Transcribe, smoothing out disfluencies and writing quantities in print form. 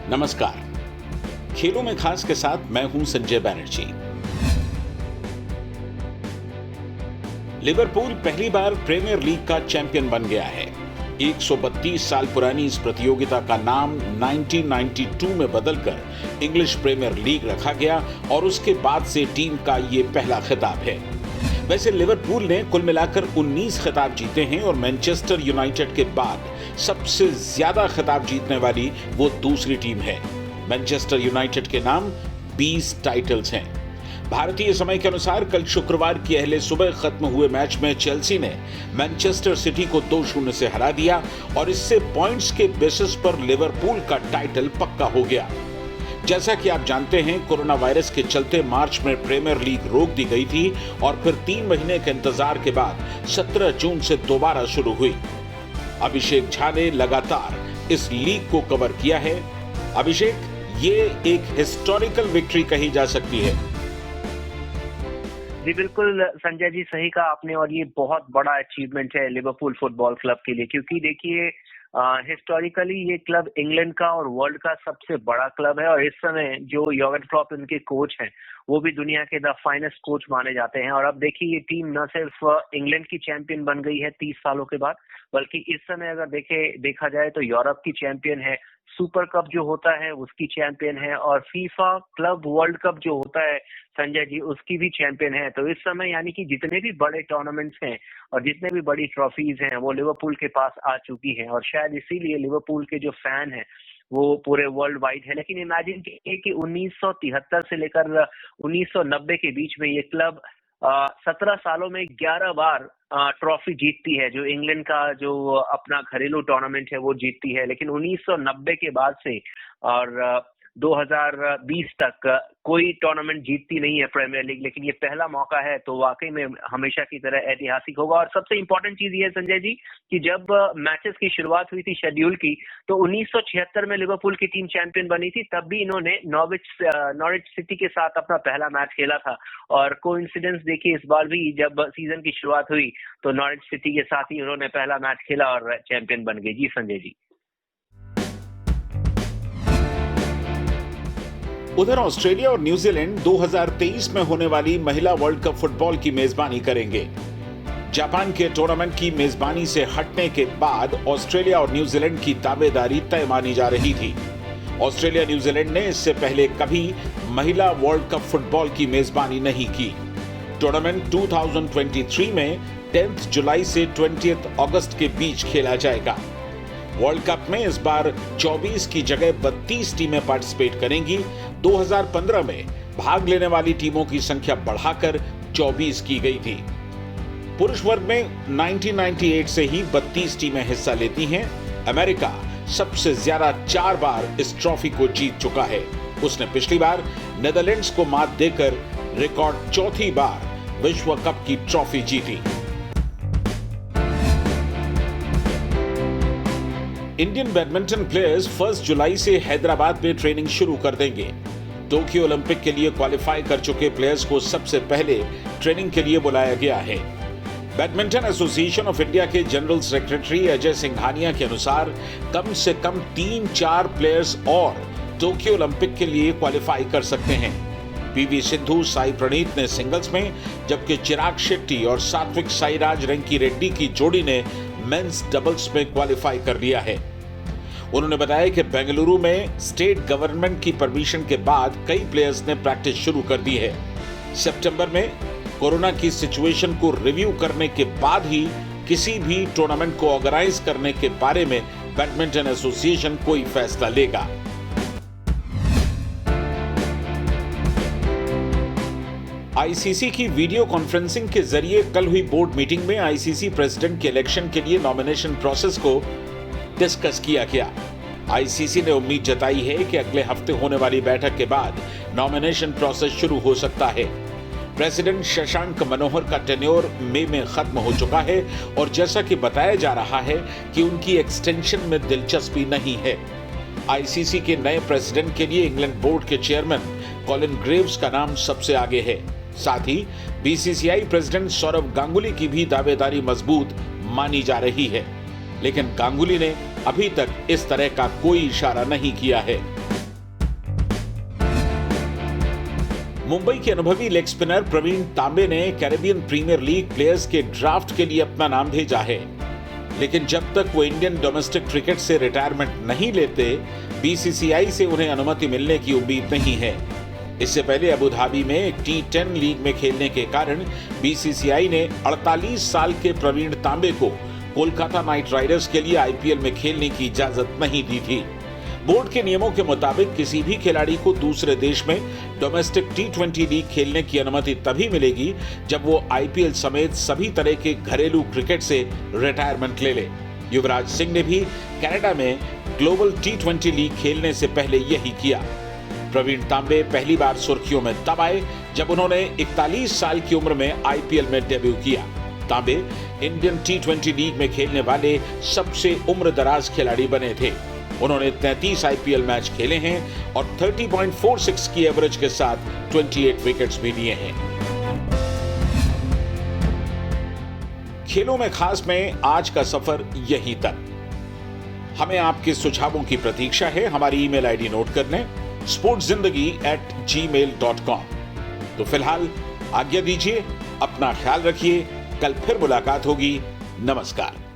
नमस्कार, खेलों में खास के साथ मैं हूं संजय बैनर्जी। लिवरपूल पहली बार प्रीमियर लीग का चैंपियन बन गया है। 132 साल पुरानी इस प्रतियोगिता का नाम 1992 में बदलकर इंग्लिश प्रीमियर लीग रखा गया और उसके बाद से टीम का ये पहला खिताब है। वैसे लिवरपूल ने कुल मिलाकर 19 खिताब जीते हैं और मैनचेस्टर यूनाइटेड के बाद सबसे ज्यादा खिताब जीतने वाली वो दूसरी टीम है। मैनचेस्टर यूनाइटेड के नाम 20 टाइटल्स हैं। भारतीय समय के अनुसार कल शुक्रवार की अहले सुबह खत्म हुए मैच में चेल्सी ने मैनचेस्टर सिटी को 2-0 से हरा दिया और इससे पॉइंट्स के बेसिस पर लिवरपूल का टाइटल पक्का हो गया। जैसा कि आप जानते हैं, कोरोना वायरस के चलते मार्च में प्रीमियर लीग रोक दी गई थी और फिर 3 महीने के इंतजार के बाद 17 जून से दोबारा शुरू हुई। अभिषेक झा ने लगातार इस लीग को कवर किया है। अभिषेक, ये एक हिस्टोरिकल विक्ट्री कही जा सकती है। जी बिल्कुल संजय जी, सही कहा आपने और ये बहुत बड़ा अचीवमेंट है लिवरपूल फुटबॉल क्लब के लिए, क्योंकि देखिए हिस्टोरिकली ये क्लब इंग्लैंड का और वर्ल्ड का सबसे बड़ा क्लब है और इस समय जो यॉर्गन क्लॉप इनके कोच हैं वो भी दुनिया के द फाइनेस्ट कोच माने जाते हैं। और अब देखिए ये टीम न सिर्फ इंग्लैंड की चैंपियन बन गई है 30 सालों के बाद, बल्कि इस समय अगर देखा जाए तो यूरोप की चैंपियन है, सुपर कप जो होता है उसकी चैंपियन है और फीफा क्लब वर्ल्ड कप जो होता है संजय जी उसकी भी चैंपियन है। तो इस समय यानी कि जितने भी बड़े टूर्नामेंट्स हैं और जितने भी बड़ी ट्रॉफीज हैं वो लिवरपूल के पास आ चुकी हैं और शायद इसीलिए लिवरपूल के जो फैन हैं वो पूरे वर्ल्ड वाइड है। लेकिन इमेजिन कीजिए कि 1973 से लेकर 1990 के बीच में ये क्लब 17 सालों में 11 बार ट्रॉफी जीतती है, जो इंग्लैंड का जो अपना घरेलू टूर्नामेंट है वो जीतती है। लेकिन 1990 के बाद से और 2020 तक कोई टूर्नामेंट जीतती नहीं है प्रीमियर लीग, लेकिन ये पहला मौका है तो वाकई में हमेशा की तरह ऐतिहासिक होगा। और सबसे इंपॉर्टेंट चीज ये है संजय जी कि जब मैचेस की शुरुआत हुई थी शेड्यूल की तो 1976 में लिवरपूल की टीम चैंपियन बनी थी, तब भी इन्होंने नॉर्विच सिटी के साथ अपना पहला मैच खेला था। और कोइंसिडेंस देखिए इस बार भी जब सीजन की शुरुआत हुई तो नॉर्विच सिटी के साथ ही उन्होंने पहला मैच खेला और चैंपियन बन गए। जी संजय जी। उधर ऑस्ट्रेलिया और न्यूजीलैंड 2023 में होने वाली महिला वर्ल्ड कप फुटबॉल की मेजबानी करेंगे। जापान के टूर्नामेंट की मेजबानी से हटने के बाद ऑस्ट्रेलिया और न्यूजीलैंड की दावेदारी तय मानी जा रही थी। ऑस्ट्रेलिया न्यूजीलैंड ने इससे पहले कभी महिला वर्ल्ड कप फुटबॉल की मेजबानी नहीं की। टूर्नामेंट 2023 में 10 जुलाई से 20 अगस्त के बीच खेला जाएगा। वर्ल्ड कप में इस बार 24 की जगह 32 टीमें पार्टिसिपेट करेंगी। 2015 में भाग लेने वाली टीमों की संख्या बढ़ाकर 24 की गई थी। पुरुष वर्ग में 1998 से ही 32 टीमें हिस्सा लेती हैं। अमेरिका सबसे ज्यादा 4 बार इस ट्रॉफी को जीत चुका है। उसने पिछली बार नेदरलैंड्स को मात देकर रिकॉर्ड चौथी बार विश्व कप की ट्रॉफी जीती। इंडियन बैडमिंटन प्लेयर्स 1 जुलाई से हैदराबाद में ट्रेनिंग शुरू कर देंगे। टोक्यो ओलंपिक के लिए क्वालिफाई कर चुके प्लेयर्स को सबसे पहले ट्रेनिंग के लिए बुलाया गया है। बैडमिंटन एसोसिएशन ऑफ इंडिया के जनरल सेक्रेटरी अजय सिंघानिया के अनुसार कम से कम 3-4 प्लेयर्स और टोक्यो ओलंपिक के लिए क्वालिफाई कर सकते हैं। पीवी सिंधु, साई प्रणीत ने सिंगल्स में, जबकि चिराग शेट्टी और सात्विक साईराज रंकी रेड्डी की जोड़ी ने मेंस डबल्स में क्वालिफाई कर लिया है। उन्होंने बताया कि बेंगलुरु में स्टेट गवर्नमेंट की परमिशन के बाद कई प्लेयर्स ने प्रैक्टिस शुरू कर दी है। सितंबर में कोरोना की सिचुएशन को रिव्यू करने के बाद ही किसी भी टूर्नामेंट को ऑर्गेनाइज करने के बारे में बैडमिंटन एसोसिएशन कोई फैसला लेगा। आईसीसी की वीडियो कॉन्फ्रेंसिंग के जरिए कल हुई बोर्ड मीटिंग में आईसीसी प्रेसिडेंट के इलेक्शन के लिए नॉमिनेशन प्रोसेस को डिस्कस किया गया। आईसीसी ने उम्मीद जताई है कि अगले हफ्ते होने वाली बैठक के बाद नॉमिनेशन प्रोसेस शुरू हो सकता है। प्रेसिडेंट शशांक मनोहर का टेन्योर मई में खत्म हो चुका है और जैसा कि बताया जा रहा है कि उनकी एक्सटेंशन में दिलचस्पी नहीं है। आईसीसी के नए प्रेसिडेंट के लिए इंग्लैंड बोर्ड के चेयरमैन कॉलिन ग्रेव्स का नाम सबसे आगे है। साथ ही बीसीसीआई प्रेसिडेंट सौरव गांगुली की भी दावेदारी मजबूत मानी जा रही है, लेकिन गांगुली ने अभी तक इस तरह का कोई इशारा नहीं किया है। मुंबई के अनुभवी लेग स्पिनर प्रवीण तांबे ने कैरेबियन प्रीमियर लीग प्लेयर्स के ड्राफ्ट के लिए अपना नाम भेजा है, लेकिन जब तक वो इंडियन डोमेस्टिक क्रिकेट से रिटायरमेंट नहीं लेते, बीसीसीआई से उन्हें अनुमति मिलने की उम्मीद नहीं है। इससे पहले अबू धाबी में T10 लीग में खेलने के कारण बीसीसीआई ने 48 साल के प्रवीण तांबे को कोलकाता नाइट राइडर्स के लिए आईपीएल में खेलने की इजाजत नहीं दी थी। बोर्ड के नियमों के मुताबिक किसी भी खिलाड़ी को दूसरे देश में डोमेस्टिक T20 लीग खेलने की अनुमति तभी मिलेगी जब वो आईपीएल समेत सभी तरह के घरेलू क्रिकेट से रिटायरमेंट ले ले। युवराज सिंह ने भी कनाडा में ग्लोबल T20 लीग खेलने से पहले यही किया। प्रवीण तांबे पहली बार सुर्खियों में तब आए जब उन्होंने 41 साल की उम्र में आईपीएल में डेब्यू किया। तांबे इंडियन T20 लीग में खेलने वाले सबसे उम्रदराज खिलाड़ी बने थे। उन्होंने 33 आईपीएल मैच खेले हैं और 30.46 की एवरेज के साथ 28 विकेट्स भी लिए हैं। खेलों में खास में आज का सफर यहीं तक। हमें आपके सुझावों की प्रतीक्षा है। हमारी ईमेल आईडी नोट कर लें, sportszindagi@gmail.com। तो फिलहाल आज्ञा दीजिए, अपना ख्याल रखिए। कल फिर मुलाकात होगी। नमस्कार।